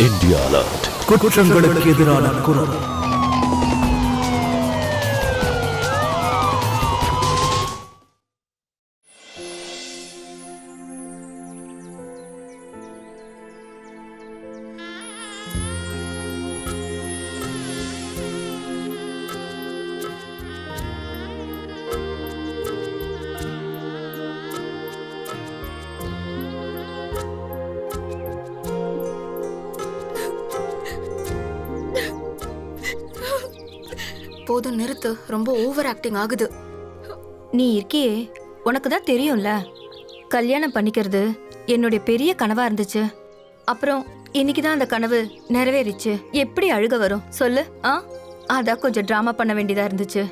India alert. குற்றங்களுக்கு எதிரான குரல். போதும் நிறுத்து, ரொம்ப ஓவர் ஆக்டிங் ஆகுது. நீ இருக்கியே, உனக்கு தான் தெரியும்ல, கல்யாணம் பண்ணிக்கிறது என்னுடைய பெரிய கனவா இருந்துச்சு. அப்புறம் இன்னைக்கு தான் அந்த கனவு நிறைவேறிச்சு. எப்படி அழுக வரும் சொல்லு? அதான் கொஞ்சம் டிராமா பண்ண வேண்டியதா இருந்துச்சு.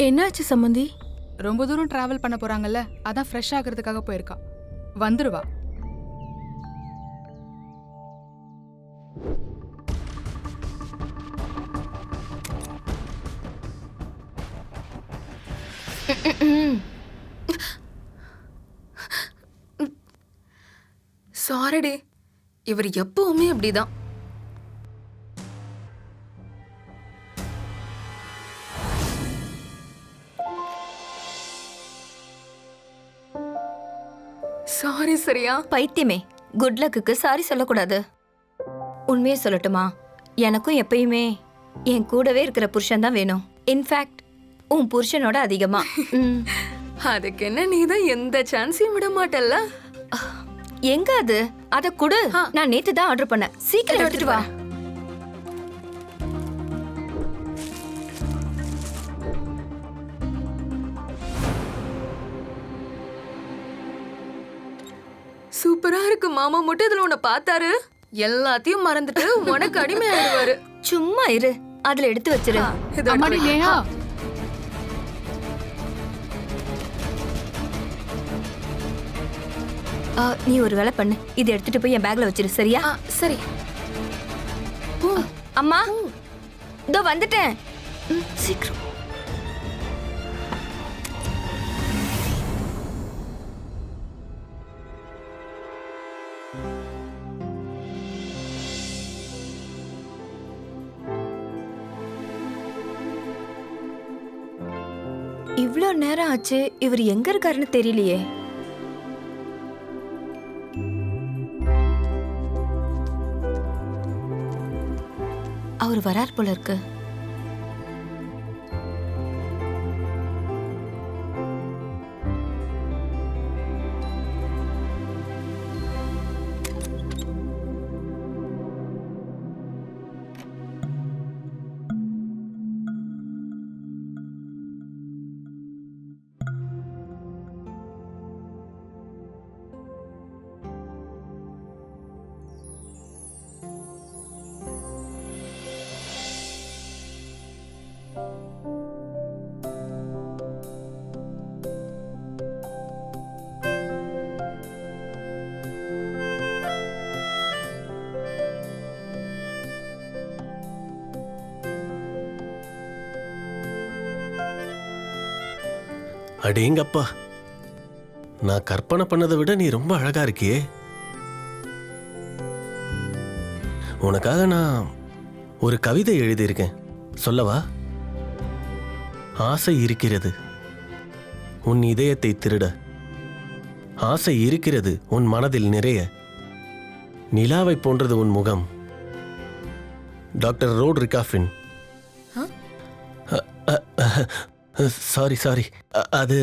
என்னாச்சு சம்மந்தி? ரொம்ப தூரம் டிராவல் பண்ண போறாங்கல்ல, அதான் ஃப்ரெஷ் ஆகிறதுக்காக போயிருக்கா. வந்துருவா. சாரிடி, இவர் எப்பவுமே அப்படிதான். சாரி சரியா? பைத்தியமே, குட் லக்குக்கு சாரி சொல்லக்கூடாது. உண்மையை சொல்லட்டுமா, எனக்கும் எப்பயுமே என் கூடவே இருக்கிற புருஷன் தான் வேணும். இன்ஃபேக்ட் உன் புருஷனோட அதிகமா. அதுக்கு என்ன, நீதான் எந்த சான்ஸையும் விட மாட்டல்ல? எங்க அது? அத குடு. நான் நேத்து தான் ஆர்டர் பண்ணேன். சீக்கிரம் எடுத்துட்டு வா. சூப்பரா இருக்கு. மாமா மட்டும் இதுல உன்னை பார்த்தாரு, எல்லாத்தையும் மறந்துட்டு உனக்கு அடிமை ஆயிடுவாரு. சும்மா இரு, அதுல எடுத்து வச்சிரு. அம்மாடி நேஹா, நீ ஒரு வேலை பண்ணு, இதை எடுத்துட்டு போய் என் பேக்ல வச்சிரு. சரியா? சரி. அம்மா, இதோ வந்துட்டேன். சீக்கிரம். இவ்ளோ நேரம் ஆச்சு, இவர் எங்க இருக்காருன்னு தெரியலையே. அவர் வரார் போல இருக்கு. அடேங்கப்பா, நான் கற்பனை பண்ணதை விட நீ ரொம்ப அழகா இருக்கியே. உனக்காக நான் ஒரு கவிதை எழுதியிருக்கேன், சொல்லவா? ஆசை இருக்கிறது உன் இதயத்தை திருட, ஆசை இருக்கிறது உன் மனதில் நிறைய, நிலாவை போன்றது உன் முகம். டாக்டர் ரோட்ரிகாஃபின். சாரி, அது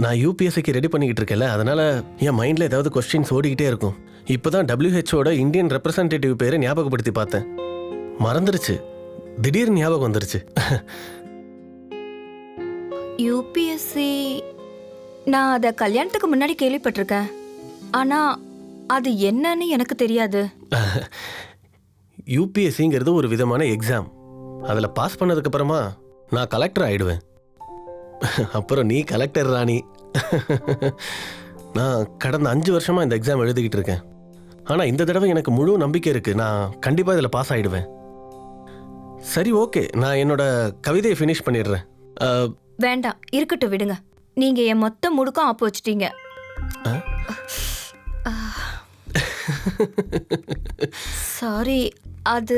நான் யூபிஎஸ்சிக்கு ரெடி பண்ணிக்கிட்டு இருக்கேன்ல, அதனால என் மைண்டில் ஏதாவது கொஸ்டின்ஸ் ஓடிக்கிட்டே இருக்கும். இப்போதான் WHOட இந்தியன் ரெப்ரசன்டேட்டிவ் பேரை ஞாபகப்படுத்தி பார்த்தேன். மறந்துருச்சு. திடீர்னு ஞாபகம் வந்துருச்சு. யூபிஎஸ்சி நான் அதை கல்யாணத்துக்கு முன்னாடி கேள்விப்பட்டிருக்கேன். ஆனா அது என்னன்னு எனக்கு தெரியாது. யூபிஎஸ்சிங்கிறது ஒரு விதமான எக்ஸாம். அதில் பாஸ் பண்ணதுக்கு அப்புறமா நான் கலெக்டர் ஆயிடுவேன். அப்புறம் நீ கலெக்டர் ராணி. நான் கடந்த 5 வருஷமா இந்த எக்ஸாம் எழுதிக்கிட்டு இருக்கேன். ஆனால் இந்த தடவை எனக்கு முழு நம்பிக்கை இருக்கு, நான் கண்டிப்பாக இதில் பாஸ் ஆயிடுவேன். சரி, ஓகே, நான் என்னோட கவிதையை ஃபினிஷ் பண்ணிடுறேன். வேண்டாம், இருக்கட்டும், விடுங்க. நீங்க என் மொத்த முடுக்கம் ஆப்பு வச்சிட்டீங்க. சாரி, அது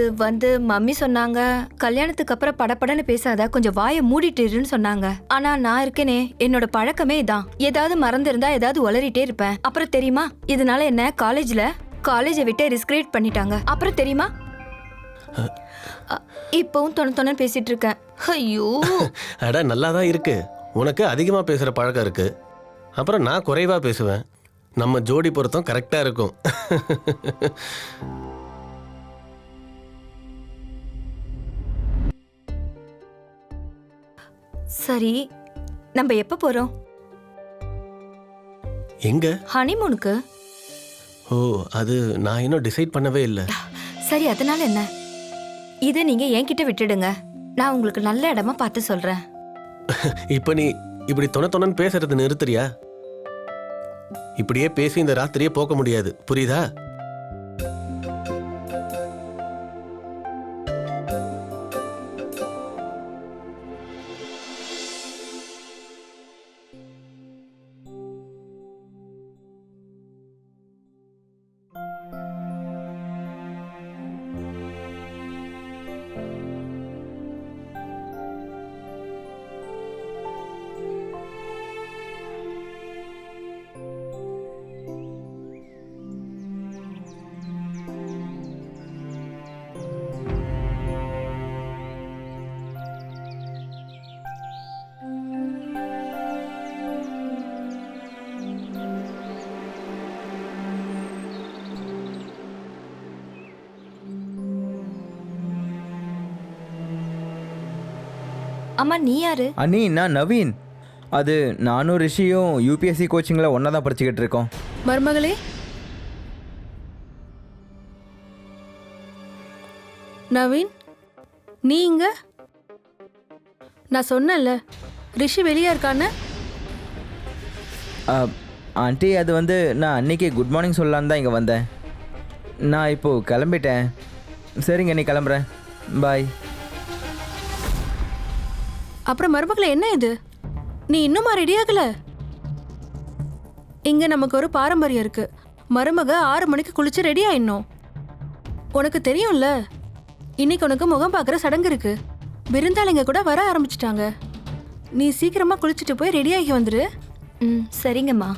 மம்மி சொன்னாங்க கல்யாணத்துக்கு அப்புறம் படபடன்னு பேசாத, கொஞ்சம் வாயை மூடிட்டுருன்னு சொன்னாங்க. ஆனா நான் இருக்கேனே, என்னோட பழக்கமே இதான். ஏதாவது மறந்துருந்தா ஏதாவது உளறிட்டே இருப்பேன். அப்புறம் தெரியுமா இதனால என்ன காலேஜை விட்டு ரிஸ்கிரேட் பண்ணிட்டாங்க. அப்புறம் தெரியுமா இப்பவும் தொண பேசிட்டு இருக்கேன். ஐயோ, அட நல்லாதான் இருக்கு. உனக்கு அதிகமாக பேசுகிற பழக்கம் இருக்கு, அப்புறம் நான் குறைவா பேசுவேன். நம்ம ஜோடி பொருத்தம் கரெக்டாக இருக்கும். சரி, நம்ம எப்ப போறோம்? எங்க? ஹனிமூனுக்கு. ஓ, அது நான் இன்னும் டிசைட் பண்ணவே இல்லை. சரி, அதனால என்ன? இதை நீங்க என்கிட்ட விட்டுடுங்க, நான் உங்களுக்கு நல்ல இடமா பார்த்து சொல்றேன். இப்போ நீ இப்படி தொணன்னு பேசுறது நிறுத்துறியா? இப்படியே பேசி இந்த ராத்திரியே போக முடியாது, புரியுதா? அம்மா, நீ யாரு? அண்ணி, நான் நவீன். அது நானும் ரிஷியும் யூபிஎஸ்சி கோச்சிங்கில் ஒன்றா தான் படிச்சுக்கிட்டு இருக்கோம். மருமகளே, நவீன், நீ இங்க? நான் சொன்னேன்ல ரிஷி வெளியே இருக்கான்னு. ஆண்டி, அது நான் அன்னைக்கு குட் மார்னிங் சொல்லலான்னு தான் இங்கே வந்தேன். நான் இப்போது கிளம்பிட்டேன். சரிங்க, நீ கிளம்புறேன். பாய். அப்புறம் மருமகளே, என்ன இது? நீ இன்னுமா ரெடி ஆகல? இங்க நமக்கு ஒரு பாரம்பரியம் இருக்கு. மருமக 6 மணிக்கு குளிச்சு ரெடி ஆயிடணும். உனக்கு தெரியும்ல, இன்னைக்கு உனக்கு முகம் பார்க்குற சடங்கு இருக்கு. விருந்தாளிங்க கூட வர ஆரம்பிச்சிட்டாங்க. நீ சீக்கிரமா குளிச்சுட்டு போய் ரெடி ஆகி வந்துரு. சரிங்கம்மா.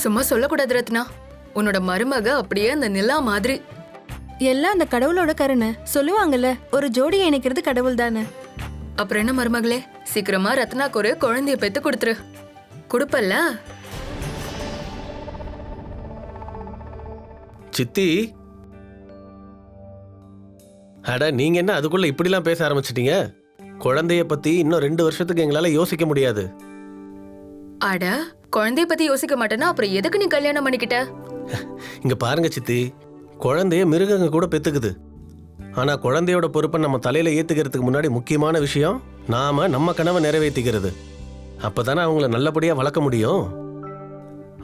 சும்மா சொல்லக்கூடாது ரத்னா. உன்னோட மருமக அப்படியே அந்த நிலா மாதிரி. எல்லாம் அந்த கடவுளோட கருணை. சொல்லுவாங்கல்ல, ஒரு ஜோடியை இணைக்கிறது கடவுள் தானே. அப்புறம் என்ன மருமகளே, சீக்கிரமா ரத்னாக்கு ஒரு குழந்தைய பெத்து கொடுத்துரு. கொடுப்பல்ல? சித்தி, அட நீங்க என்ன அதுக்குள்ள இப்படிலாம் பேச ஆரம்பிச்சிட்டீங்க? குழந்தைய பத்தி இன்னும் 2 வருஷத்துக்கு எங்களால யோசிக்க முடியாது. அட, குழந்தைய பத்தி யோசிக்க மாட்டேன்னா அப்புறம் எதுக்கு நீ கல்யாணம் பண்ணிக்கிட்ட? இங்க பாருங்க சித்தி, குழந்தைய மிருகங்க கூட பெத்துக்குது. ஆனா குழந்தையோட பொறுப்பை நம்ம தலையில ஏத்துக்கிறதுக்கு முன்னாடி முக்கியமான விஷயம் நாம நம்ம கனவை நிறைவேற்றிக்கிறது. அப்பதானே அவங்கள நல்லபடியா வளர்க்க முடியும்.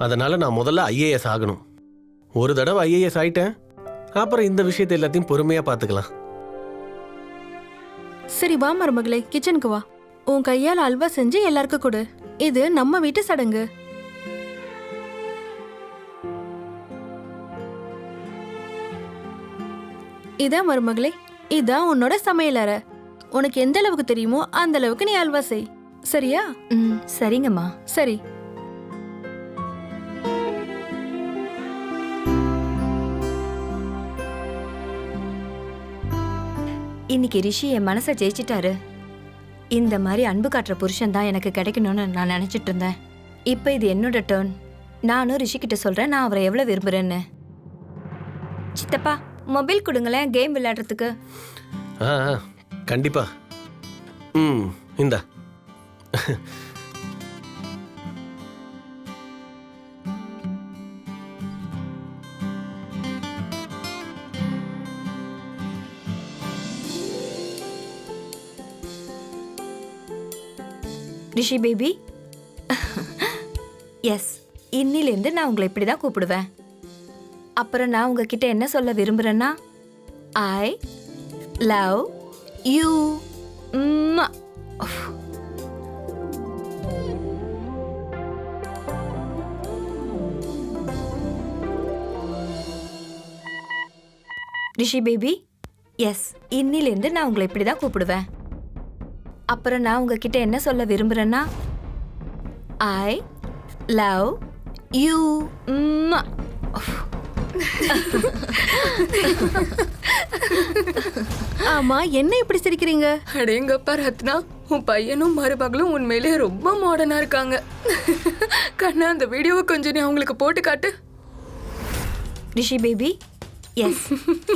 அதனால நான் முதல்ல IAS ஆகணும். ஒரு தடவை IAS ஆயிட்டேன், அப்புறம் இந்த விஷயத்தை எல்லாத்தையும் பொறுமையா பாத்துக்கலாம். சரி வா மருமகளே, கிச்சனுக்கு வா. உன் கையால் அல்வா செஞ்சு எல்லாருக்கும் கொடு. இது நம்ம வீட்டு சடங்கு. இதான் மருமகளே, இதான் உன்னோட சமையலறை. உனக்கு எந்த அளவுக்கு தெரியுமோ அந்த அளவுக்கு நீ அல்வா செய். சரியா? சரிங்கம்மா. சரி, இன்னைக்கு ரிஷி என் மனசை ஜெயிச்சிட்டாரு. இந்த மாதிரி அன்பு காட்டுற புருஷன் தான் எனக்கு கிடைக்கணும்னு நான் நினைச்சிட்டு இருந்தேன். இப்போ இது என்னோட டேர்ன். நானும் ரிஷி கிட்ட சொல்றேன் நான் அவரை எவ்வளவு விரும்புறேன்னு. சித்தப்பா மொபைல் கொடுங்களேன், கேம் விளையாடுறதுக்கு. ஆ ஆ, கண்டிப்பா. இந்தா. ரிஷி பேபி, எஸ், இன்னிலேருந்து நான் உங்களை இப்படி தான் கூப்பிடுவேன். அப்புறம் நான் உங்ககிட்ட என்ன சொல்ல விரும்புகிறேன்னா, I love you. Rishi baby, yes, இன்னிலேருந்து நான் உங்களை இப்படி தான் கூப்பிடுவேன். அப்புறம் நான் உங்ககிட்ட என்ன சொல்ல விரும்புகிறேன்னா, ஐ லவ் யூ. ஆமா, என்ன இப்படி சிரிக்கிறீங்க? அடேங்கப்பா ரத்னா, உன் பையனும் மருமகளும் உண்மையிலே ரொம்ப மாடர்னா இருக்காங்க. கண்ணா, அந்த வீடியோவை கொஞ்சம் நீ அவங்களுக்கு போட்டு காட்டு. ரிஷி பேபி, எஸ்,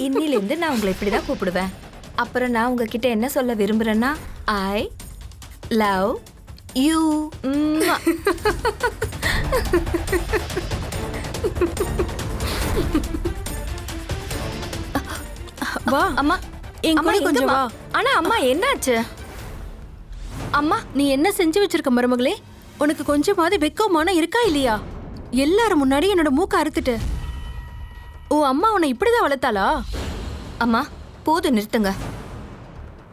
இன்னிலேருந்து நான் உங்களை இப்படி தான் கூப்பிடுவேன். அப்புறம் நான் உங்ககிட்ட என்ன சொல்ல விரும்புகிறேன்னா, ஐ லவ் யூ. வா அம்மா, என் அம்மா கூட கொஞ்சம் எங்கம்மா? வா. ஆனா அம்மா என்னாச்சு? அம்மா, நீ என்ன செஞ்சு வச்சிருக்க மருமகளே? உனக்கு கொஞ்சமாவது வெக்கமான இருக்கா இல்லையா? எல்லாரும் முன்னாடி என்னோட மூக்க அறுத்துட்டு உன் அம்மா உன்னை இப்படிதான் வளர்த்தாளா? அம்மா போதும், நிறுத்துங்க.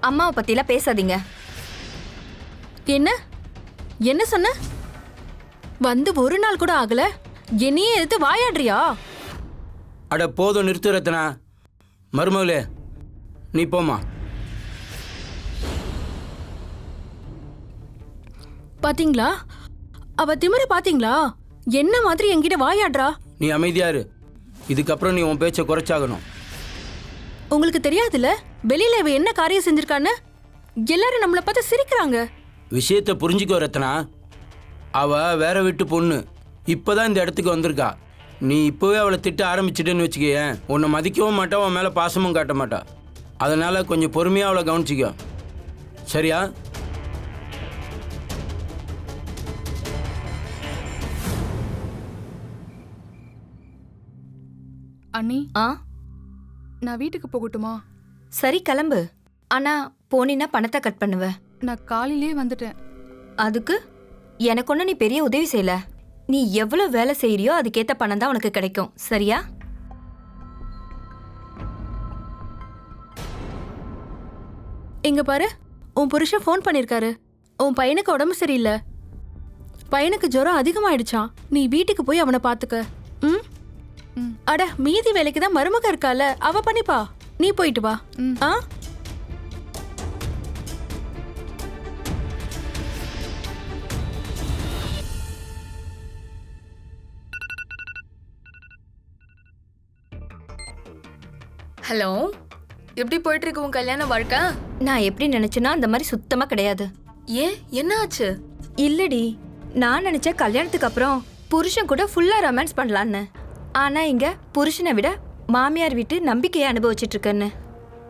அம்மாவை பத்திலாம் பேசாதீங்க. என்ன என்ன சொன்ன? வந்து ஒரு நாள் கூட ஆகல, என்னையே எடுத்து வாயாடுறியா? அட போதும், நிறுத்து ரத்னா. மருமகளே, நீ போமா. பாத்தீங்களா, அவ திமிர பாத்தீங்களா? என்ன மாதிரி என்கிட்ட வாயாடுறா? நீ அமைதியா இரு. இதுக்கப்புறம் நீ உன் பேச்சை குறைச்சாகணும். உங்களுக்கு தெரியாதுல்ல வெளியில இவ என்ன காரியம் செஞ்சிருக்கான்னு? எல்லாரும் நம்மளை பார்த்து சிரிக்கிறாங்க. விஷயத்தை புரிஞ்சுக்கோ ரத்னா. அவ வேற வீட்டு பொண்ணு, இப்போதான் இந்த இடத்துக்கு வந்திருக்கா. நீ இப்போவே அவளை திட்ட ஆரம்பிச்சிட்டேன்னு வச்சுக்கேன், உன்னை மதிக்கவும் மாட்டா, உன் மேலே பாசமும் காட்ட மாட்டா. அதனால கொஞ்சம் பொறுமையாக அவளை கவனிச்சிக்கோ, சரியா? அண்ணி, ஆ, நான் வீட்டுக்கு போகட்டுமா? சரி கிளம்பு. ஆனா போனீன்னா பணத்தை கட் பண்ணுவ. நான் காலையிலே வந்துட்டேன். அதுக்கு எனக்கு ஒன்றும் நீ பெரிய உதவி செய்யல. நீ எவ்வளவு வேலை செய்யறியோ அதுக்கேத்த பணம் தான் உனக்கு கிடைக்கும், சரியா? இங்க பாரு, உன் புருஷன் ஃபோன் பண்ணிருக்காரு. உன் பையனுக்கு உடம்பு சரியில்லை, பையனுக்கு ஜுரம் அதிகமாயிடுச்சான். நீ வீட்டுக்கு போய் அவனை பாத்துக்க. ம்? அட, மீதி வேலைக்கு தான் மருமக இருக்கால, அவ பண்ணிப்பா. நீ போயிட்டு வா. ஆ, ஹலோ, எப்படி போயிட்டு இருக்கு உன் கல்யாண வாழ்க்கை? நான் எப்படி நினைச்சேன்னா அந்த மாதிரி சுத்தமா கிடையாது. ஏன், என்ன ஆச்சு? இல்லடி, நான் நினைச்ச கல்யாணத்துக்கு அப்புறம் புருஷன் கூட ஃபுல்லா ரொமான்ஸ் பண்ணலான்னு. ஆனா இங்க புருஷனை விட மாமியார் வீட்டு நம்பிக்கையை அனுபவிச்சுட்டு இருக்கேன்னு.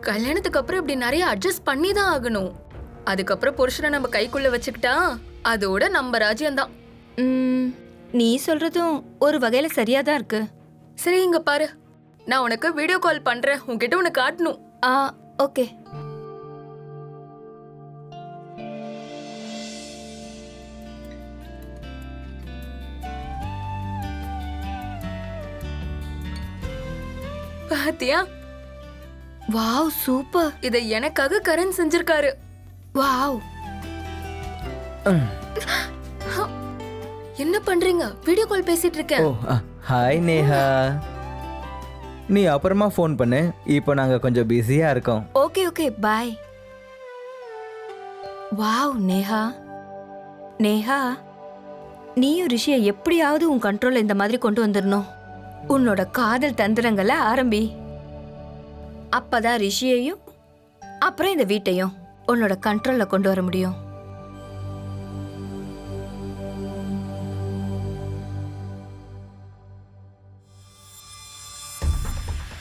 கல்யாணத்துக்கு அப்புறம் இப்படி நிறைய அட்ஜஸ்ட் பண்ணி தான் ஆகணும். அதுக்கப்புறம் புருஷனை நம்ம கைக்குள்ள வச்சுக்கிட்டா அதோட நம்ம ராஜ்யம்தான். நீ சொல்றதும் ஒரு வகையில சரியா தான் இருக்கு. சரி, இங்க பாரு, நான் உனக்கு வீடியோ கால் பண்றேன், உன்கிட்ட உனக்கு காட்டணும். ஆ, ஓகே. பாத்தியா? Wow, super. இதை எனக்காக கரண் செஞ்சிருக்காரு. வாவ். என்ன பண்றீங்க? வீடியோ கால் பேசிட்டு ஓ, இருக்கேன். ஹாய் நேஹா. நீ அப்புறமா ஃபோன் பண்ணு, இப்போ நாங்கள் கொஞ்சம் பிஸியாக இருக்கோம். ஓகே ஓகே, பாய். வாவ் நேஹா, நேஹா, நீயும் ரிஷியை எப்படியாவது உன் கண்ட்ரோல்ல இந்த மாதிரி கொண்டு வந்துடணும். உன்னோட காதல் தந்திரங்களை ஆரம்பி. அப்பதான் ரிஷியையும் அப்புறம் இந்த வீட்டையும் உன்னோட கண்ட்ரோல்ல கொண்டு வர முடியும்.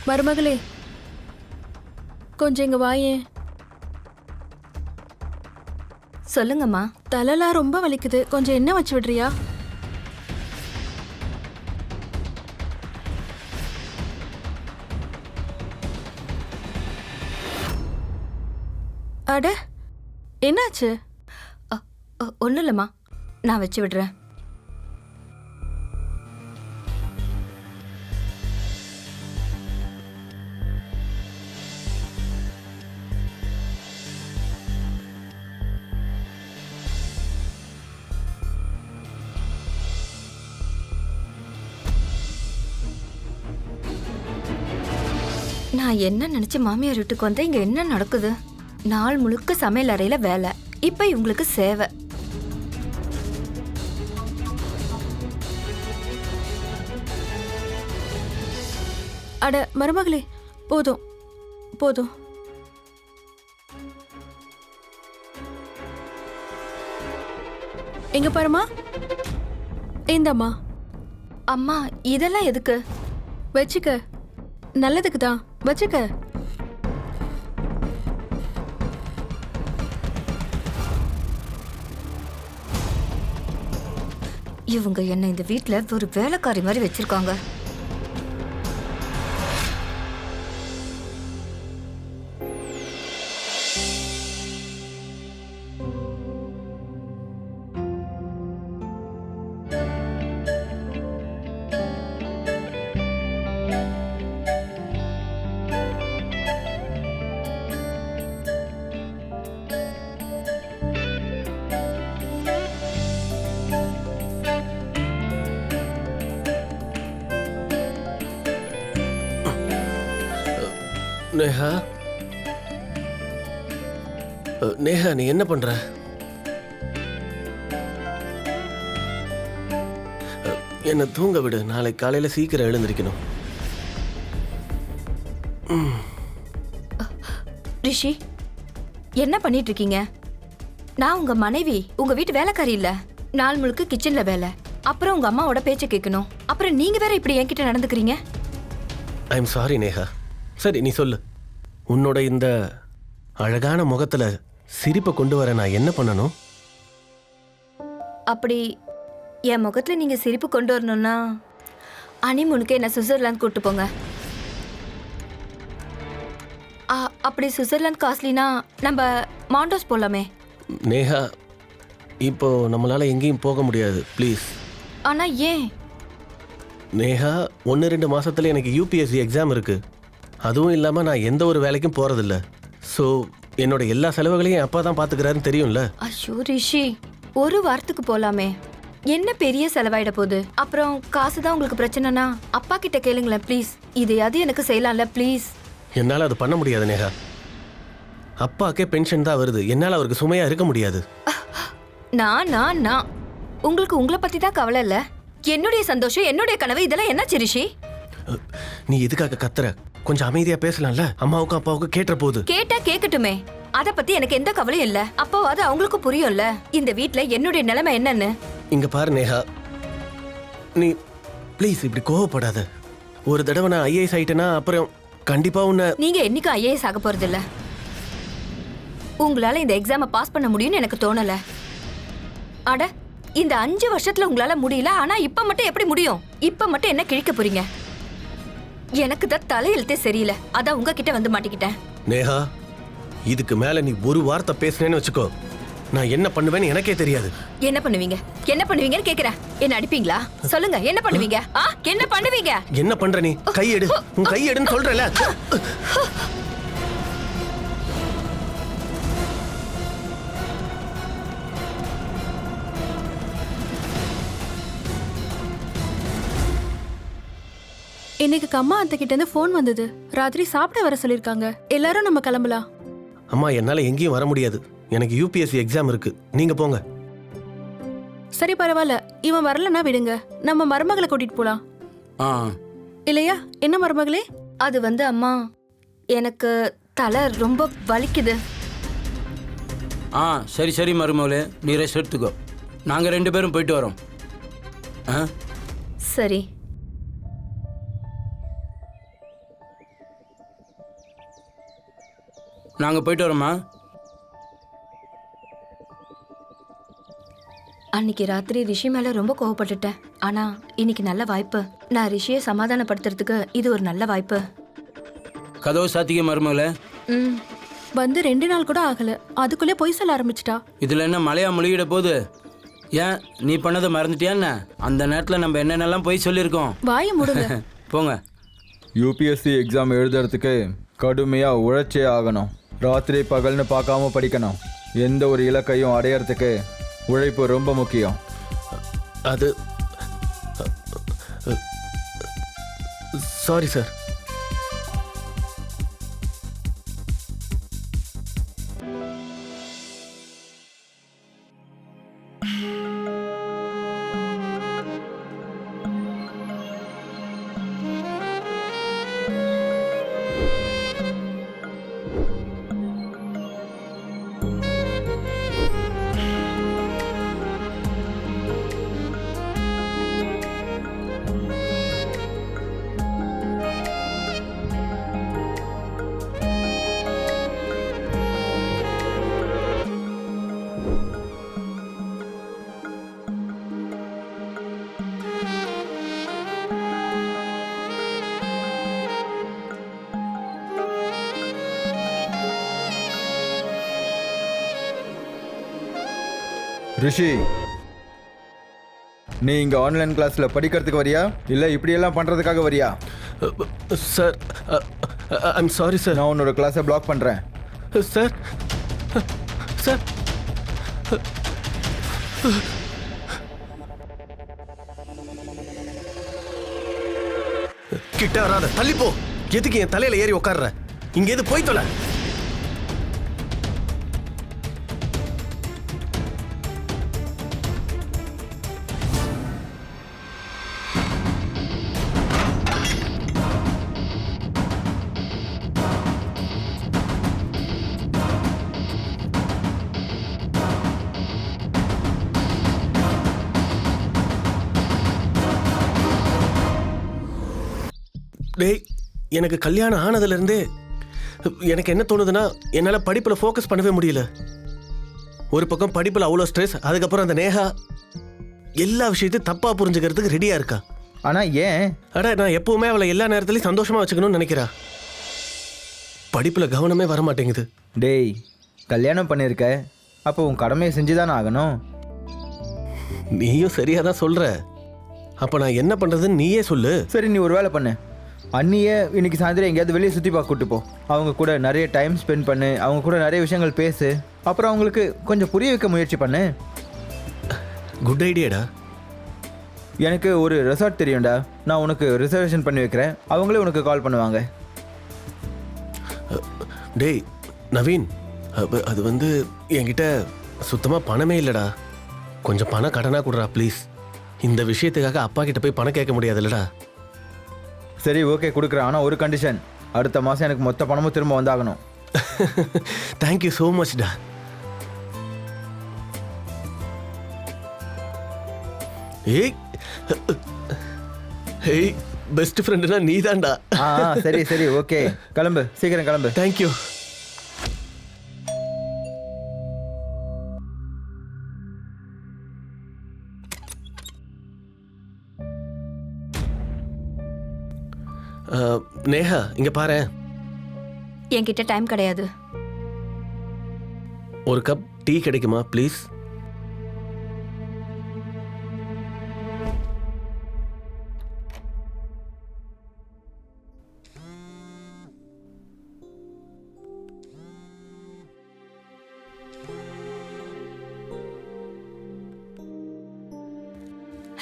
மருமகளே, கொஞ்சம் இங்க வாயேன். சொல்லுங்கம்மா. தலைலாம் ரொம்ப வலிக்குது, கொஞ்சம் எண்ணெய் வச்சு விடுறியா? அட, என்னாச்சு? ஒன்றும் இல்லைம்மா, நான் வச்சு விடுறேன். நான் என்ன நினைச்சு மாமியார் வீட்டுக்கு வந்தேன்? இங்க என்ன நடக்குது? நாள் முழுக்க சமையல் அறையில வேலை, இப்ப இவங்களுக்கு சேவை. அட மருமகளே, போதும் போதும். எங்க பாருமா, இந்தம்மா. அம்மா, இதெல்லாம் எதுக்கு? வச்சுக்க, நல்லதுக்கு தான், வச்சுக்க. இவங்க என்ன இந்த வீட்ல ஒரு வேலைக்காரி மாதிரி வச்சிருக்காங்க. நேஹா, நேஹா, நீ என்ன பண்ற? என்ன தூங்க விடு, நாளைக்கு காலையில சீக்கிரம் எழுந்திருக்கணும். ரிஷி, என்ன பண்ணிட்டு இருக்கீங்க? நான் உங்க மனைவி, உங்க வீட்டு வேலைக்காரி இல்ல. நாள் முழுக்க கிச்சன்ல வேலை, அப்புறம் உங்க அம்மாவோட பேச்ச கேட்கணும். அப்புறம் நீங்க வேற இப்படி என்கிட்ட நடந்துக்கிறீங்க. I am sorry Neha. சரி, நீ சொல்லு. உன்னோட இந்த அழகான முகத்துல சிரிப்பை கொண்டு வர நான் என்ன பண்ணணும்? அப்படி என் முகத்துல நீங்க சிரிப்பு கொண்டு வரணும்னா ஹனிமூனுக்கு என்ன சுவிட்சர்லாந்து கூட்டு போங்க. அப்படி சுவிட்சர்லாந்து காஸ்ட்லினா நம்ம மாண்டோஸ் போலாமே. நேஹா, இப்போ நம்மளால எங்கேயும் போக முடியாது, ப்ளீஸ். ஆனா ஏன்? நேஹா, 1-2 மாசத்துல எனக்கு யூபிஎஸ்சி எக்ஸாம் இருக்கு. அதுவும் இல்லாம நான் எந்த ஒரு வேலைக்கும் போறதில்ல. ஸோ என்னோட எல்லா செலவுகளையும் என் அப்பா தான் பாத்துக்கிறாருன்னு தெரியும்ல. ஐயோ ரிஷி, ஒரு வாரத்துக்கு போலாமே, என்ன பெரிய செலவாயிட போகுது? அப்புறம் காசு தான் உங்களுக்கு பிரச்சனைனா அப்பா கிட்ட கேளுங்களேன் ப்ளீஸ். இதையாவது எனக்கு செய்யலாம்ல ப்ளீஸ். என்னால் அது பண்ண முடியாது நேஹா. அப்பாக்கே பென்ஷன் தான் வருது, என்னால் அவருக்கு சுமையா இருக்க முடியாது. நான் உங்களுக்கு உங்களை பத்தி தான் கவலை இல்ல. என்னுடைய சந்தோஷம், என்னுடைய கனவு, இதெல்லாம் என்ன ரிஷி? நீ எதுக்காக கத்துற? கொஞ்சம் அமைதியா பேசலாம்ல. அம்மாவுக்கும் அப்பாவுக்கும் கேட்டுற போகுது. கேட்டா கேட்கட்டுமே, அத பத்தி எனக்கு எந்த கவலையும் இல்ல. அப்போவாது அவங்களுக்கும் புரியும்ல இந்த வீட்ல என்னுடைய நிலைமை என்னன்னு. இங்க பாரு நேஹா, நீ ப்ளீஸ் இப்படி கோவப்படாத. ஒரு தடவை நான் ஐஏஎஸ் ஆயிட்டேன்னா அப்புறம் கண்டிப்பா உன்னை. நீங்க என்னைக்கும் ஐஏஎஸ் ஆக போறது இல்ல. உங்களால இந்த எக்ஸாமை பாஸ் பண்ண முடியும்னு எனக்கு தோணல. அட, இந்த 5 வருஷத்துல உங்களால முடியல, ஆனா இப்ப மட்டும் எப்படி முடியும்? இப்ப மட்டும் என்ன கிழிக்க போறீங்க? எனக்கு தான் தலையெழுத்தே சரியில்லை, அதான் உங்ககிட்ட வந்து மாட்டிக்கிட்டேன். நேஹா, இதுக்கு மேல நீ ஒரு வார்த்தை பேசுனேன்னு வச்சுக்கோ, நான் என்ன பண்ணுவேன்னு எனக்கே தெரியாது. என்ன பண்ணுவீங்க? என்ன பண்ணுவீங்கன்னு கேக்குறேன். என்ன அடிப்பீங்களா? சொல்லுங்க, என்ன பண்ணுவீங்க? என்ன பண்ணுவீங்க? என்ன பண்ற நீ? கையெடு, உன் கையெடுன்னு சொல்றல. இன்னைக்கு அம்மா அத்தை கிட்ட இருந்து ஃபோன் வந்தது. ராத்திரி சாப்பிட வர சொல்லிருக்காங்க. எல்லாரும் நம்ம கிளம்பலாம். அம்மா, என்னால எங்கேயும் வர முடியாது. எனக்கு யூபிஎஸ்சி எக்ஸாம் இருக்கு, நீங்க போங்க. சரி பரவாயில்ல, இவன் வரலன்னா விடுங்க, நம்ம மருமகளை கூட்டிட்டு போலாம். ஆ இல்லையா? என்ன மருமகளே? அது வந்து அம்மா, எனக்கு தலை ரொம்ப வலிக்குது. ஆ சரி சரி மருமகளே, நீ ரெஸ்ட் எடுத்துக்கோ. நாங்கள் 2 பேரும் போயிட்டு வரோம். ஆ சரி. நாங்கள் போயிட்டு வரோம்மா. அன்னைக்கு ராத்திரி ரிஷி மேல ரொம்ப கோவப்பட்டுட்டேன். ஆனா இன்னைக்கு நல்ல வாய்ப்பு. நான் ரிஷியை சமாதானப்படுத்துறதுக்கு இது ஒரு நல்ல வாய்ப்பு. கதவு சாத்திக்க மருமகளே. ம். வந்து 2 நாள் கூட ஆகல, அதுக்குள்ளே பொய் சொல்ல ஆரம்பிச்சிட்டா. இதில் என்ன மழையா முழுகிட போகுது? ஏன் நீ பண்ணதை மறந்துட்டியா என்ன? அந்த நேரத்தில் நம்ம என்னென்னலாம் போய் சொல்லியிருக்கோம். வாயை மூடுங்க. போங்க. யூபிஎஸ்சி எக்ஸாம் எழுதுறதுக்கு கடுமையாக உழைச்சே ஆகணும். ராத்திரி பகல்னு பார்க்காம படிக்கணும். எந்த ஒரு இலக்கையும் அடையறதுக்கு உழைப்பு ரொம்ப முக்கியம். அது சாரி சார். ரிஷி, நீ இங்கே ஆன்லைன் கிளாஸில் படிக்கிறதுக்கு வரியா இல்லை இப்படியெல்லாம் பண்ணுறதுக்காக வரியா? Sir I'm sorry sir. நான் உன்னோட கிளாஸை பிளாக் பண்ணுறேன். சார் சார் கிட்ட வராத, தள்ளிப்போ. எதுக்கு என் தலையில ஏறி உட்கார்ற? இங்க எது போய் தொலை. டேய், எனக்கு கல்யாணம் ஆனதுலேருந்தே எனக்கு என்ன தோணுதுன்னா, என்னால் படிப்பில் ஃபோக்கஸ் பண்ணவே முடியல. ஒரு பக்கம் படிப்பில் அவ்வளோ ஸ்ட்ரெஸ், அதுக்கப்புறம் அந்த நேஹா எல்லா விஷயத்தையும் தப்பாக புரிஞ்சுக்கிறதுக்கு ரெடியாக இருக்கா. ஆனால் ஏன்? அடா, நான் எப்பவுமே அவளை எல்லா நேரத்துலையும் சந்தோஷமாக வச்சுக்கணும்னு நினைக்கிறா. படிப்பில் கவனமே வர மாட்டேங்குது. டேய், கல்யாணம் பண்ணியிருக்க, அப்போ உன் கடமையை செஞ்சு தானே ஆகணும். நீயும் சரியாக தான் சொல்கிற. அப்போ நான் என்ன பண்ணுறதுன்னு நீயே சொல்லு. சரி, நீ ஒரு வேலை பண்ணு. அண்ணியை இன்னைக்கு சாயந்தரம் எங்கேயாவது வெளியே சுற்றி பார்க்க கூட்டு போ. அவங்க கூட நிறைய டைம் ஸ்பெண்ட் பண்ணு. அவங்க கூட நிறைய விஷயங்கள் பேசு. அப்புறம் அவங்களுக்கு கொஞ்சம் புரிய வைக்க முயற்சி பண்ணு. குட் ஐடியாடா. எனக்கு ஒரு ரெசார்ட் தெரியும்டா, நான் உனக்கு ரிசர்வேஷன் பண்ணி வைக்கிறேன். அவங்களே உனக்கு கால் பண்ணுவாங்க. டேய் நவீன், அது வந்து என்கிட்ட சுத்தமாக பணமே இல்லைடா. கொஞ்சம் பணம் கடனாக கொடுறா ப்ளீஸ். இந்த விஷயத்துக்காக அப்பா கிட்ட போய் பணம் கேட்க முடியாதுல்லடா. சரி, ஓகே, கொடுக்குறேன். ஆனால் ஒரு கண்டிஷன், அடுத்த மாதம் எனக்கு மொத்த பணமும் திரும்ப வந்தாகணும். தேங்க்யூ ஸோ மச்டா. ஏய் ஏய், பெஸ்ட் ஃப்ரெண்டுனா நீ தான்டா. ஆ சரி சரி, ஓகே, கிளம்பு, சீக்கிரம் கிளம்பு. தேங்க்யூ. நேஹா, இங்க பாரு. என்கிட்ட டைம் கிடையாது. ஒரு கப் டீ கிடைக்குமா ப்ளீஸ்?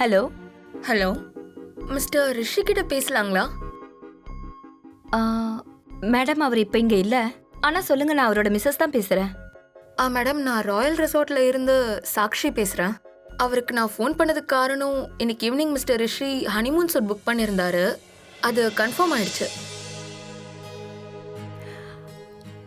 ஹலோ. ஹலோ, மிஸ்டர் ரிஷி கிட்ட பேசலாங்களா? மேடம், அவர் இப்போ இங்கே இல்லை. ஆனால் சொல்லுங்க, நான் அவரோட மிஸ்ஸஸ் தான் பேசுகிறேன். மேடம், நான் ராயல் ரெசார்ட்ல இருந்து சாக்ஷி பேசுறேன். அவருக்கு நான் ஃபோன் பண்ணதுக்கு காரணம், இன்னைக்கு ஈவினிங் மிஸ்டர் ரிஷி ஹனிமூன் சூட் புக் பண்ணியிருந்தாரு. அது கன்ஃபார்ம் ஆயிடுச்சு.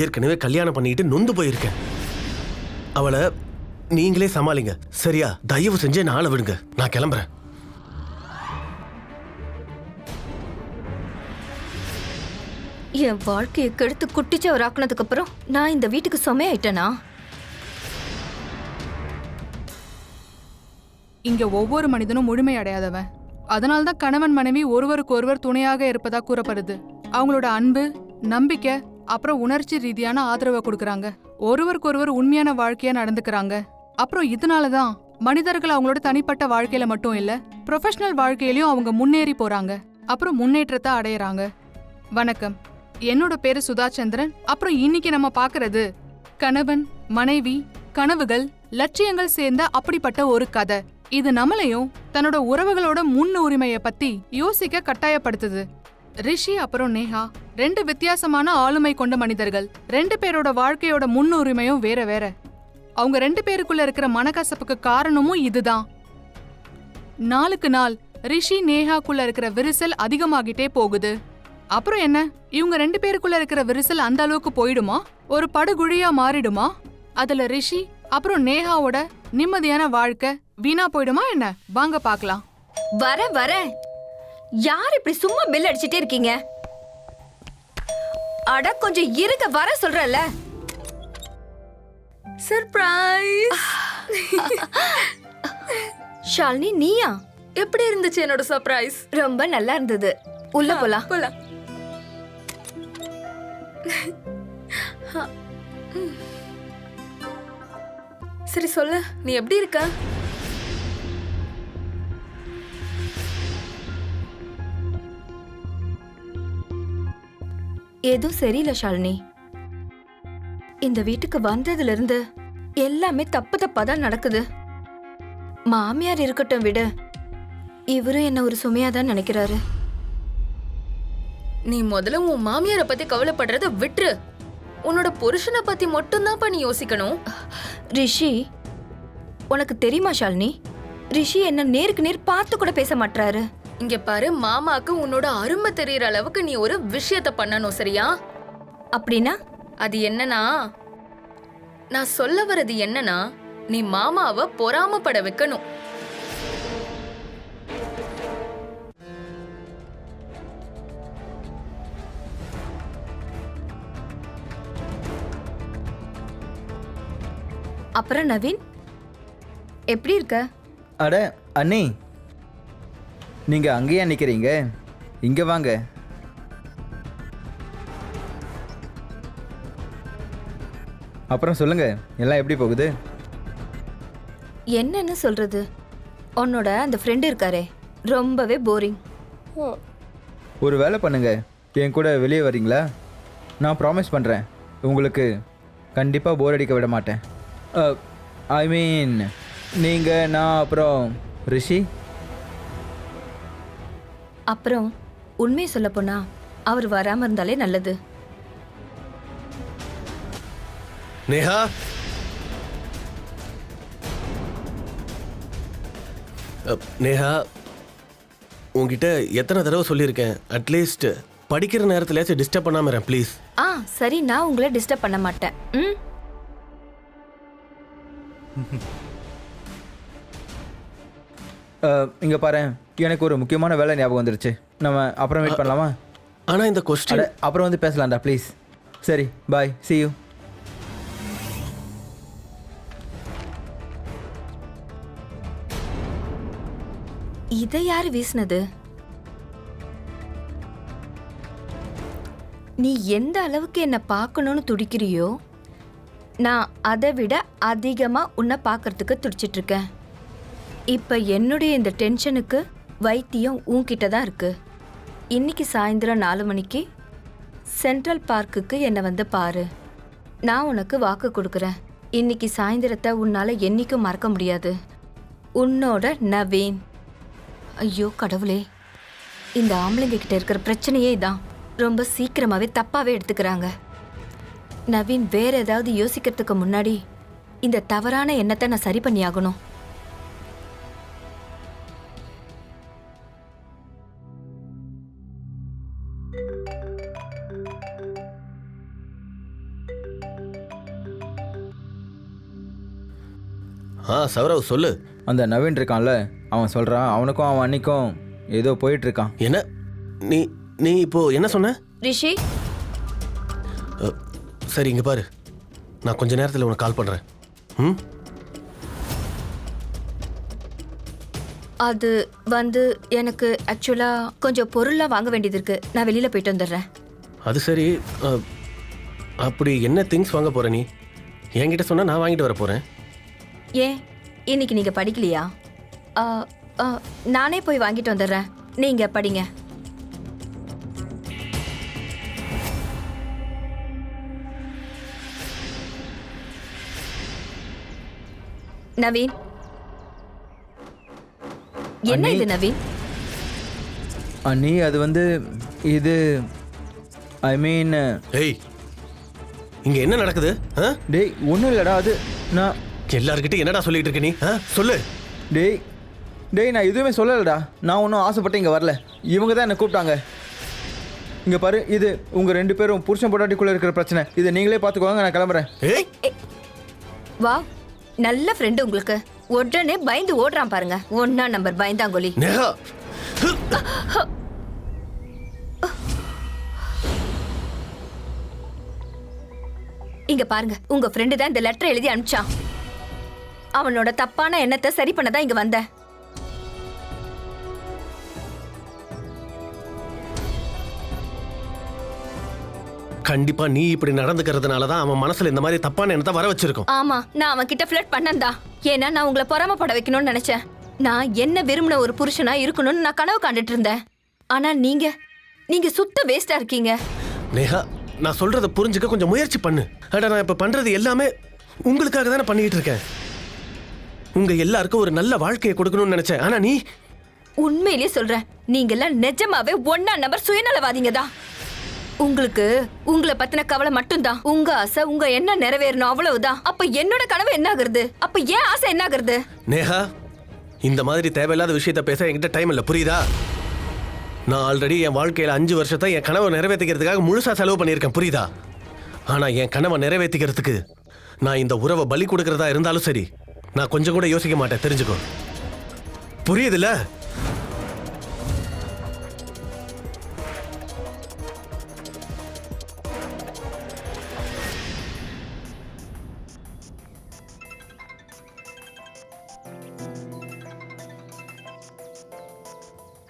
ஏற்கனவே கல்யாணம் பண்ணிட்டு நொந்து போயிருக்கேன். அவளை நீங்களே சமாளிங்க சரியா? தயவு செஞ்சு என்ன ஆள விடுங்க, நான் கிளம்புறேன். என் வாழ்க்கையை கெடுத்து குட்டிச்சவர் ஆக்குனதுக்கு அப்புறம் நான் இந்த வீட்டுக்கு சுமையாயிட்டேனா? இங்க ஒவ்வொரு மனிதனும் முழுமை அடையாதவன். அதனால்தான் கணவன் மனைவி ஒருவருக்கு ஒருவர் துணையாக இருப்பதா கூறப்படுது. அவங்களோட அன்பு, நம்பிக்கை, அப்புறம் உணர்ச்சி ரீதியான ஆதரவை கொடுக்கறாங்க. ஒருவருக்கு ஒருவர் உண்மையான வாழ்க்கையா நடந்துக்கிறாங்க. அப்புறம் இதனாலதான் மனிதர்கள் அவங்களோட தனிப்பட்ட வாழ்க்கையில மட்டும் இல்ல, ப்ரொஃபஷனல் வாழ்க்கையிலயும் அவங்க முன்னேறி போறாங்க, அப்புறம் முன்னேற்றத்தை அடையறாங்க. வணக்கம், என்னோட பேரு சுதா சந்திரன். அப்புறம் இன்னைக்கு நம்ம பாக்குறது கணவன் மனைவி கனவுகள் லட்சியங்கள் சேர்ந்த அப்படிப்பட்ட ஒரு கதை. இது நம்மளையும் தன்னோட உறவுகளோட முன்னுரிமையை பத்தி யோசிக்க கட்டாயப்படுத்துது. ரிஷி அப்புறம் நேஹா 2 வித்தியாசமான ஆளுமை கொண்ட மனிதர்கள். 2 பேரோட வாழ்க்கையோட முன்னுரிமையும் வேற வேற. அவங்க 2 பேருக்குள்ள இருக்கிற மனக்கசப்புக்கு காரணமும் இதுதான். நாளுக்கு நாள் ரிஷி நேஹாக்குள்ள இருக்கிற விரிசல் அதிகமாகிட்டே போகுது. அப்புறம் என்ன, இவங்க 2 பேருக்குள்ள இருக்கிற விரிசல் அந்த அளவுக்கு போயிடுமா? ஒரு படுகுழியா மாறிடுமா? அதுல ரிஷி அப்புறம் நேஹாவோட நிம்மதியான வாழ்க்கை வீணா போயிடுமா என்ன? வாங்க பார்க்கலாம். வர யார் இப்படி சும்மா பெல் அடிச்சிட்டே இருக்கீங்க? அட கொஞ்சம் இருங்க, வர சொல்றல. சர்ப்ரைஸ்! ஷாலினி, நீயா? எப்படி இருந்துச்சு என்னோட சர்ப்ரைஸ்? ரொம்ப நல்லா இருந்தது. உள்ள போலாம். போலாம். சரி சொல்லு, நீ எப்படி இருக்க? எதுவும் சரியில்லை ஷாலினி. இந்த வீட்டுக்கு வந்ததுல இருந்து எல்லாமே தப்பு தப்பா தான் நடக்குது. மாமியார் இருக்கட்டும் விடு, இவரும் என்ன ஒரு சுமையா தான் நினைக்கிறாரு. நீ முதல்ல உன் மாமியாரை பத்தி கவலைப்படுறத விட்டுரு. உன்னோட புருஷனை பத்தி மட்டும்தான் நீ யோசிக்கணும். ரிஷி, உனக்கு தெரியுமா ஷாலினி, ரிஷி என்ன நேருக்கு நேர் பார்த்து கூட பேச மாட்டாரு. இங்க பாரு, மாமாக்கு உன்னோட அருமை தெரியற அளவுக்கு நீ ஒரு விஷயத்த பண்ணணும், சரியா? அப்படின்னா? அது என்னன்னா, நான் சொல்ல வர்றது என்னன்னா, நீ மாமாவை பொறாமப்பட வைக்கணும். அப்புறம் நவீன், எப்படி இருக்க? அட அண்ணி, நீங்கள் அங்கேயே நிற்கிறீங்க, இங்கே வாங்க. அப்புறம் சொல்லுங்க, எல்லாம் எப்படி போகுது? என்னன்னு சொல்றது, உன்னோட அந்த ஃப்ரெண்டு இருக்காரே, ரொம்பவே போரிங். ஒரு வேலை பண்ணுங்க, என் கூட வெளியே வரீங்களா? நான் ப்ராமிஸ் பண்ணுறேன், உங்களுக்கு கண்டிப்பாக போர் அடிக்க விட மாட்டேன். ஐ மீன், நீங்கள், நான், அப்புறம் ரிஷி. அப்புறம் உண்மையை சொல்ல போனா அவர் வராம இருந்தாலே நல்லது. நேஹா, நேஹா, உங்ககிட்ட எத்தனை தடவை சொல்லியிருக்கேன், அட்லீஸ்ட் படிக்கிற நேரத்துலயாச்சும் டிஸ்டர்ப் பண்ணாம இரு ப்ளீஸ். சரி, நான் உங்களை டிஸ்டர்ப் பண்ண மாட்டேன். இங்கே பாரு, எனக்கு ஒரு முக்கியமான வேலை ஞாபகம் வந்துருச்சு. நம்ம அப்புறம் வெயிட் பண்ணலாமா? ஆனால் இந்த கொஸ்டின் அப்புறம் வந்து பேசலாம்டா ப்ளீஸ். சரி, பாய், see you. இதை யாரு வீசினது? நீ எந்த அளவுக்கு என்ன பார்க்கணும்னு துடிக்கிறியோ, நான் அதை விட அதிகமா உன்னை பார்க்கறதுக்கு துடிச்சிட்டு இருக்கேன். இப்ப என்னுடைய இந்த டென்ஷனுக்கு வைத்தியம் உன்கிட்ட தான் இருக்கு. இன்னைக்கு சாயந்தரம் 4 மணிக்கு சென்ட்ரல் பார்க்குக்கு என்னை வந்து பாரு. நான் உனக்கு வாக்கு கொடுக்குறேன், இன்னைக்கு சாயந்தரத்தை உன்னால என்னைக்கும் மறக்க முடியாது. உன்னோட நவீன். ஐயோ கடவுளே, இந்த ஆம்பளைங்க கிட்ட இருக்கிற பிரச்சனையே தான், ரொம்ப சீக்கிரமாவே தப்பாவே எடுத்துக்கிறாங்க. நவீன், வேற ஏதாவது யோசிக்கிறதுக்கு முன்னாடி இந்த தவறான எண்ணத்தை நான் சரி பண்ணி ஆகணும். சௌரவ் சொல்லு. அந்த நவீன் இருக்கான்ல, அவன் சொல்கிறான் அவனுக்கும் அவன் அன்னிக்கும் ஏதோ போயிட்டுருக்கான். என்ன நீ நீ இப்போ என்ன சொன்ன? ரிஷி, சரி இங்கே பாரு, நான் கொஞ்ச நேரத்தில் உனக்கு கால் பண்ணுறேன். ம் அது வந்து எனக்கு ஆக்சுவலாக கொஞ்சம் பொருள்லாம் வாங்க வேண்டியது இருக்கு. நான் வெளியில் போயிட்டு வந்துடுறேன். அது சரி, அப்படி என்ன திங்ஸ் வாங்க போற நீ? என்கிட்ட சொன்னா நான் வாங்கிட்டு வர போறேன். ஏன் இன்னைக்கு நீங்கள் படிக்கலையா? ஆ, ஆ, நானே போய் வாங்கிட்டு வந்துடுறேன், நீங்கள் படிங்க. நவீன், என்ன இது நவீன்? அண்ணி அது வந்து இது ஐ மீன் ஏய், இங்க என்ன நடக்குது? டேய் ஒன்றும் இல்லைடா, அது நான் எல்லார்கிட்ட என்னடா சொல்லிட்டு இருக்க நீ? சொல்லு. டேய் டேய் நான் எதுவுமே சொல்லலடா. நான் ஒன்றும் ஆசைப்பட்டு இங்கே வரல, இவங்க தான் என்னை கூப்பிட்டாங்க. இங்கே பாரு, இது உங்கள் 2 பேரும் புருஷன் பொண்டாட்டிக்குள்ளே இருக்கிற பிரச்சனை. இதை நீங்களே பார்த்துக்கோங்க, நான் கிளம்புறேன். ஏய், வா, நல்ல ஃப்ரெண்டு உங்களுக்கு. உடனே பயந்து ஓடுறான் பாருங்க, 1ஆம் நம்பர் பயந்தாங்கொலி. நேஹா, இங்க பாருங்க, உங்க ஃப்ரெண்டு தான் இந்த லெட்டர் எழுதி அனுப்பிச்சான். அவனோட தப்பான எண்ணத்தை சரி பண்ண தான் இங்க வந்தேன். கண்டிப்பா நீ இப்படி நடந்துக்கிறதுனால தான் அவன் மனசுல இந்த மாதிரி தப்பான எண்ணத்தை வர வச்சிருக்கோம். ஆமா, நான் அவன் கிட்ட ஃபிளர்ட் பண்ணந்தா. ஏன்னா நான் உங்களை பொறாமப்பட வைக்கணும்னு நினைச்சேன். நான் என்ன விரும்பின ஒரு புருஷனா இருக்கணும்னு நான் கனவு காண்டுட்டு இருந்தேன். ஆனா நீங்க சுத்த வேஸ்டா இருக்கீங்க. நேஹா, நான் சொல்றத புரிஞ்சுக்க கொஞ்சம் முயற்சி பண்ணு. அட, நான் இப்ப பண்றது எல்லாமே உங்களுக்காக தானே பண்ணிட்டு இருக்கேன். உங்க எல்லாருக்கும் ஒரு நல்ல வாழ்க்கையை கொடுக்கணும்னு நினைச்சேன். ஆனா நீ உண்மையிலேயே சொல்றேன், நீங்க எல்லாம் நிஜமாவே 1ஆம் நம்பர் சுயநலவாதிங்க தான். உங்களுக்கு உங்களை பத்தின கவலை மட்டும்தான். உங்க ஆசை, உங்க எண்ணம் நிறைவேறணும், அவ்வளவுதான். அப்ப என்னோட கனவு என்ன ஆகுறது? அப்ப ஏன் ஆசை என்ன ஆகுறது? நேஹா, இந்த மாதிரி தேவையில்லாத விஷயத்த பேச என்கிட்ட டைம் இல்லை, புரியுதா? நான் ஆல்ரெடி என் வாழ்க்கையில் 5 வருஷத்தை என் கனவை நிறைவேற்றிக்கிறதுக்காக முழுசா செலவு பண்ணியிருக்கேன், புரியுதா? ஆனா என் கனவை நிறைவேற்றிக்கிறதுக்கு நான் இந்த உறவை பலி கொடுக்கறதா இருந்தாலும் சரி, நான் கொஞ்சம் கூட யோசிக்க மாட்டேன், தெரிஞ்சுக்கோ. புரியுதுல்ல?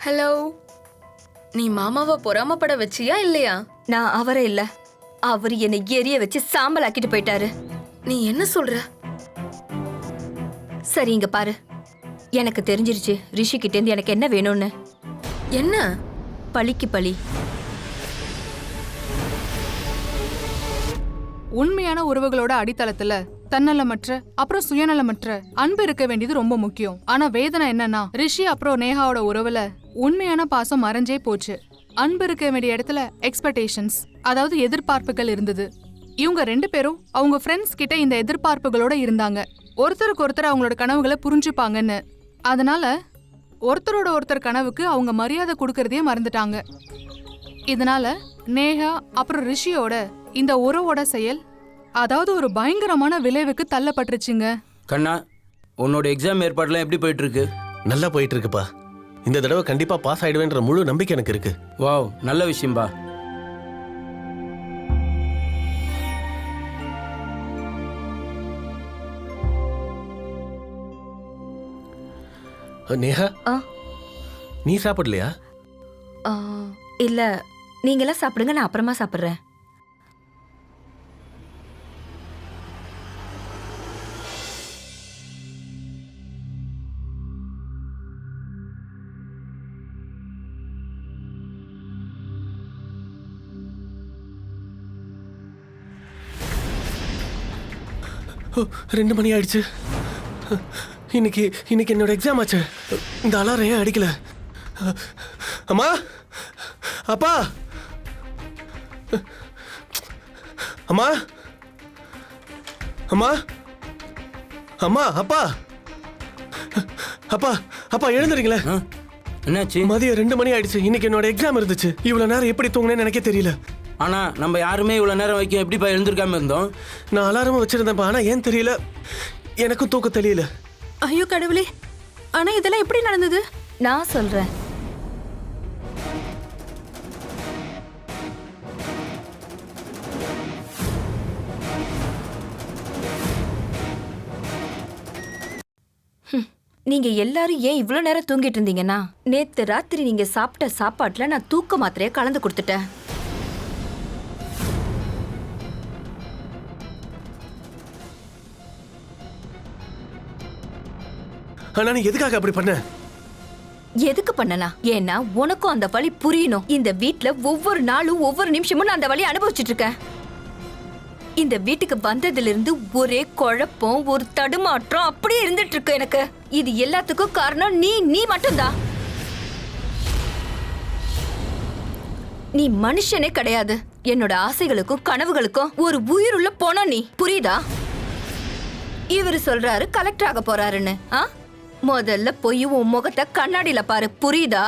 ஹலோ, நீ மாமாவை பொறாமப்பட வச்சியா இல்லையா? நான் அவரே இல்ல, அவர் என்னை எரிய வச்சு சாம்பல் ஆக்கிட்டு போயிட்டாரு. நீ என்ன சொல்ற? சரி இங்க பாரு, எனக்கு தெரிஞ்சிருச்சு ரிஷி கிட்ட இருந்து எனக்கு என்ன வேணும்னு. என்ன? பழிக்கு பழி. உண்மையான உறவுகளோட அடித்தளத்துல தன்னலமற்ற அப்புறம் சுயநலமற்ற அன்பு இருக்க வேண்டியது ரொம்ப முக்கியம். ஆனா வேதனை என்னன்னா, ரிஷி அப்புறம் நேஹாவோட உறவுல உண்மையான பாசம் மறைஞ்சே போச்சு. அன்பு இருக்க வேண்டிய இடத்துல எக்ஸ்பெக்டேஷன்ஸ், அதாவது எதிர்பார்ப்புகள் இருந்தது. இவங்க 2 பேரும் அவங்க ஃப்ரெண்ட்ஸ் கிட்ட இந்த எதிர்பார்ப்புகளோட இருந்தாங்க, ஒருத்தருக்கு ஒருத்தர் அவங்களோட கனவுகளை புரிஞ்சுப்பாங்கன்னு. அதனால ஒருத்தரோட ஒருத்தர் கனவுக்கு அவங்க மரியாதை கொடுக்கறதையே மறந்துட்டாங்க. இதனால நேஹா அப்புறம் ரிஷியோட இந்த உறவோட செயல், அதாவது ஒரு பயங்கரமான விளைவுக்கு தள்ளப்பட்டுருச்சுங்க. கண்ணா, உன்னோட எக்ஸாம் ஏற்பாடுலாம் எப்படி போயிட்டு இருக்கு? நல்லா போயிட்டு இருக்குப்பா. இந்த தடவை கண்டிப்பா பாஸ் ஆயிடுவேன்ற முழு நம்பிக்கை எனக்கு இருக்கு. வாவ், நல்ல விஷயம்பா. நேஹா, ஆ, நீ சாப்பிடலையா? ஆ, இல்ல, நீங்களாம் சாப்பிடுங்க, நான் அப்புறமா சாப்பிடுறேன். ஓ, 2 மணி ஆயிடுச்சு. இன்னைக்கு என்னோட எக்ஸாம் ஆச்சு. இந்த அலாரம் ஏன் அடிக்கல? அம்மா, அப்பா, அம்மா, அம்மா, அம்மா, அப்பா, அப்பா, அப்பா எழுந்துறீங்களே? என்னாச்சு? மதியம் 2 மணி ஆயிடுச்சு. இன்னைக்கு என்னோட எக்ஸாம் இருந்துச்சு. இவ்வளவு நேரம் எப்படி தூங்கினேன்னு எனக்கே தெரியல. ஆனா நம்ம யாருமே இவ்வளவு நேரம் வரைக்கும் எப்படிப்பா எழுந்திருக்காம இருந்தோம்? நான் அலாரமும் வச்சிருந்தேன்ப்பா, ஆனா ஏன் தெரியல, எனக்கும் தூக்கம் தெரியல. ஐயோ கடவுளே, ஆனா இதெல்லாம் எப்படி நடந்தது? நான் சொல்றேன். நீங்க எல்லாரும் ஏன் இவ்ளோ நேரம் தூங்கிட்டு இருந்தீங்கன்னா, நேத்து ராத்திரி நீங்க சாப்பிட்ட சாப்பாட்டுல நான் தூக்க மாத்திரையை கலந்து கொடுத்துட்டேன். ஆனா நீ எதுக்காக அப்படி பண்ண? எதுக்கு பண்ணனா? ஏன்னா உனக்கும் அந்த வலி புரியணும். இந்த வீட்ல ஒவ்வொரு நாளும் ஒவ்வொரு நிமிஷமும் நான் அந்த வலி அனுபவிச்சுட்டு இருக்கேன். இந்த வீட்டுக்கு வந்ததுல இருந்து ஒரே குழப்பம், ஒரு தடுமாற்றம் அப்படியே இருந்துட்டு இருக்கு எனக்கு. இது எல்லாத்துக்கும் காரணம் நீ மட்டும்தான். நீ மனுஷனே கிடையாது. என்னோட ஆசைகளுக்கும் கனவுகளுக்கும் ஒரு உயிருள்ள போனா நீ, புரியுதா? இவரு சொல்றாரு கலெக்டர் ஆக போறாருன்னு. முதல்ல போய் உன் முகத்தை கண்ணாடியில பாரு, புரியுதா?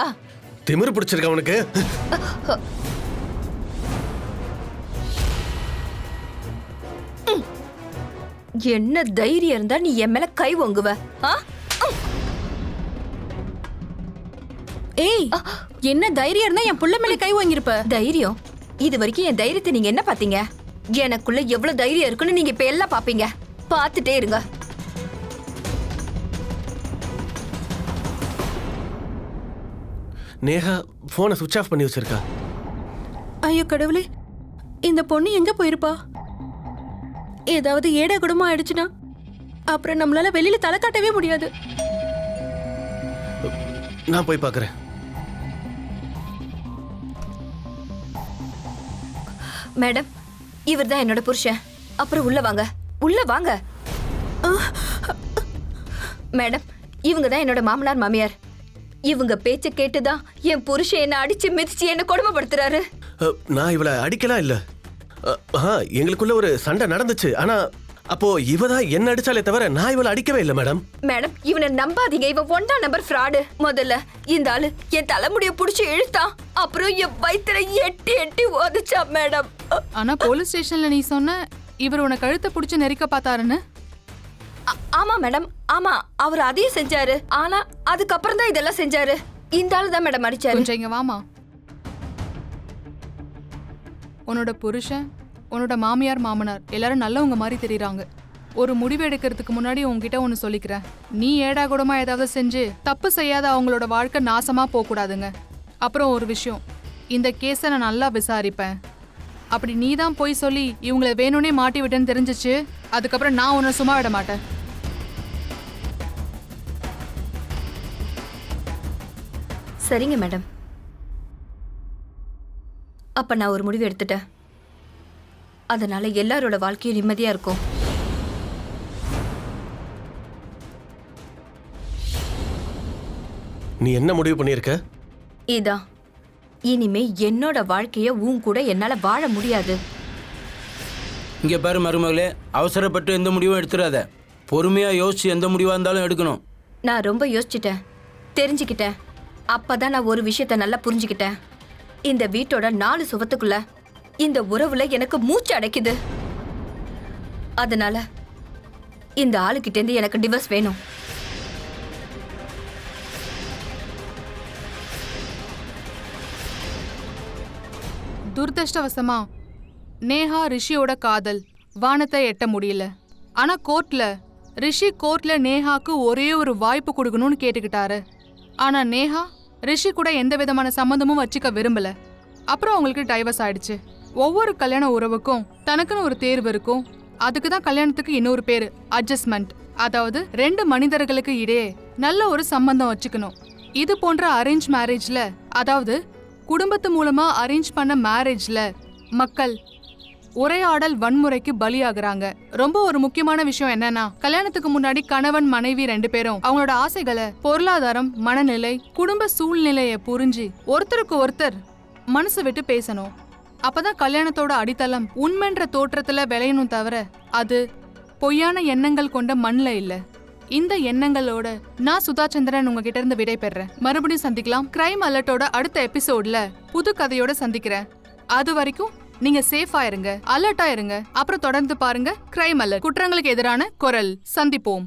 திமிரு பிடிச்சிருக்க உனக்கு? என்ன தைரியம் இருந்தா நீ என் மேல கை ஓங்குவ? ஏய், என்ன தைரியம் இருந்தா என் புள்ள மேல கை வாங்கிருப்ப? தைரியம்? இது வரைக்கும் என் தைரியத்தை நீங்க என்ன பாத்தீங்க? எனக்குள்ள எவ்வளவு தைரியம் இருக்குன்னு நீங்க இப்ப எல்லாம் பாப்பீங்க. பாத்துட்டே இருங்க. நேஹா போனை சுவிட்ச் ஆஃப் பண்ணி வச்சிருக்கா. ஐயோ கடவுளே, இந்த பொண்ணு எங்க போயிருப்பா? ஏதாவது ஏடா குடமா ஆயிடுச்சுன்னா அப்புறம் நம்மளால வெளியில தலை காட்டவே முடியாது. நான் போய் பார்க்கறேன். மேடம், இவர் தான் என்னோட புருஷன். அப்புறம் உள்ள வாங்க, உள்ள வாங்க. மேடம், இவங்க தான் என்னோட மாமனார் மாமியார். இவங்க பேச்ச கேட்டுதான் என் புருஷன் என்ன அடிச்சு மிதிச்சு என்ன கொடுமைப்படுத்துறாரு. நான் இவளை அடிக்கலாம் இல்ல. எங்களுக்குள்ள ஒரு சண்டை நடந்துச்சு. ஆனா அப்போ இவதான் என்ன அடிச்சாலே தவிர நான் இவளை அடிக்கவே இல்லை மேடம். மேடம், இவனை நம்பாதீங்க. இவன் 1ஆம் நம்பர் ஃப்ராடு. முதல்ல இந்த ஆளு என் தலைமுடிய புடிச்சு இழுத்தான். அப்புறம் என் வயித்துல எட்டி எட்டி ஓதிச்சா மேடம். ஆனா போலீஸ் ஸ்டேஷன்ல நீ சொன்ன இவர் உன கழுத்தை புடிச்சு நெரிக்க பார்த்தாருன்னு. ஆமா மேடம், ஆமா, அவர் அதையும் செஞ்சாரு. ஆனா அதுக்கப்புறம் தான் இதெல்லாம் செஞ்சாரு. இந்த ஆளு தான் மேடம் அடிச்சாரு. கொஞ்சம் இங்க வாமா. உன்னோட புருஷன், உன்னோட மாமியார் மாமனார் எல்லாரும் நல்லவங்க மாதிரி தெரியுறாங்க. ஒரு முடிவு எடுக்கிறதுக்கு முன்னாடி உங்ககிட்ட ஒன்று சொல்லிக்கிறேன். நீ ஏடாகூடமா ஏதாவது செஞ்சு தப்பு செய்யாத அவங்களோட வாழ்க்கை நாசமா போகக்கூடாதுங்க. அப்புறம் ஒரு விஷயம், இந்த கேஸை நான் நல்லா விசாரிப்பேன். அப்படி நீ தான் போய் சொல்லி இவங்களை வேணும்னே மாட்டி விட்டேன்னு தெரிஞ்சிச்சு, அதுக்கப்புறம் நான் உன்னை சும்மா விட மாட்டேன். சரிங்க மேடம். அப்ப நான் ஒரு முடிவு எடுத்துட்டேன். அதனால எல்லாரோட வாழ்க்கையும் நிம்மதியா இருக்கும். நீ என்ன முடிவு பண்ணியிருக்க? இதான், இனிமே என்னோட வாழ்க்கைய உன் கூட என்னால வாழ முடியாது. இங்க பாரு மருமகளே, அவசரப்பட்டு எந்த முடிவும் எடுத்துடாத. பொறுமையா யோசிச்சு எந்த முடிவா இருந்தாலும் எடுக்கணும். நான் ரொம்ப யோசிச்சுட்டேன், தெரிஞ்சுக்கிட்டேன். அப்பதான் நான் ஒரு விஷயத்த நல்லா புரிஞ்சுக்கிட்டேன். இந்த வீட்டோட 4 சுவத்துக்குள்ள இந்த உறவுல எனக்கு மூச்சு அடைக்குது. அதனால இந்த ஆளுகிட்ட இருந்து எனக்கு டிவோர்ஸ் வேணும். துர்தஷ்டவசமா நேஹா ரிஷியோட காதல் வானத்தை எட்ட முடியல. ஆனா ரிஷி கோர்ட்ல நேஹாக்கு ஒரே ஒரு வாய்ப்பு கொடுக்கணும்னு கேட்டுக்கிட்டாரு. ஆனா நேஹா ரிஷி கூட எந்த விதமான சம்மந்தமும் வச்சுக்க விரும்பல. அப்புறம் அவங்களுக்கு டைவர்ஸ் ஆயிடுச்சு. ஒவ்வொரு கல்யாண உறவுக்கும் தனக்குன்னு ஒரு தேர்வு இருக்கும். அதுக்கு தான் கல்யாணத்துக்கு இன்னொரு பேரு அட்ஜஸ்ட்மெண்ட். அதாவது 2 மனிதர்களுக்கு இடையே நல்ல ஒரு சம்பந்தம் வச்சுக்கணும். இது போன்ற அரேஞ்ச் மேரேஜ்ல, அதாவது குடும்பத்து மூலமா அரேஞ்ச் பண்ண மேரேஜ்ல மக்கள் உரையாடல் வன்முறைக்கு பலியாகிறாங்க. ரொம்ப ஒரு முக்கியமான விஷயம் என்னன்னா, கல்யாணத்துக்கு முன்னாடி கணவன் மனைவி 2 பேரும் அவங்களோட ஆசைகளை, பொருளாதாரம், மனநிலை, குடும்ப சூழ்நிலையை புரிஞ்சு ஒருத்தருக்கு ஒருத்தர் மனசு விட்டு பேசணும். அப்பதான் கல்யாணத்தோட அடித்தளம் உண்மைன்ற தோற்றத்துல விளையணும், தவிர அது பொய்யான எண்ணங்கள் கொண்ட மண்ல இல்ல. இந்த எண்ணங்களோட நான் சுதா சந்திரன் உங்ககிட்ட இருந்து விடை பெறேன். மறுபடியும் சந்திக்கலாம். கிரைம் அலர்ட்டோட அடுத்த எபிசோட்ல புது கதையோட சந்திக்கிறேன். அது வரைக்கும் நீங்க சேஃபா இருங்க, அலர்ட்டா இருங்க. அப்புறம் தொடர்ந்து பாருங்க கிரைம் அலர்ட், குற்றங்களுக்கு எதிரான குரல். சந்திப்போம்.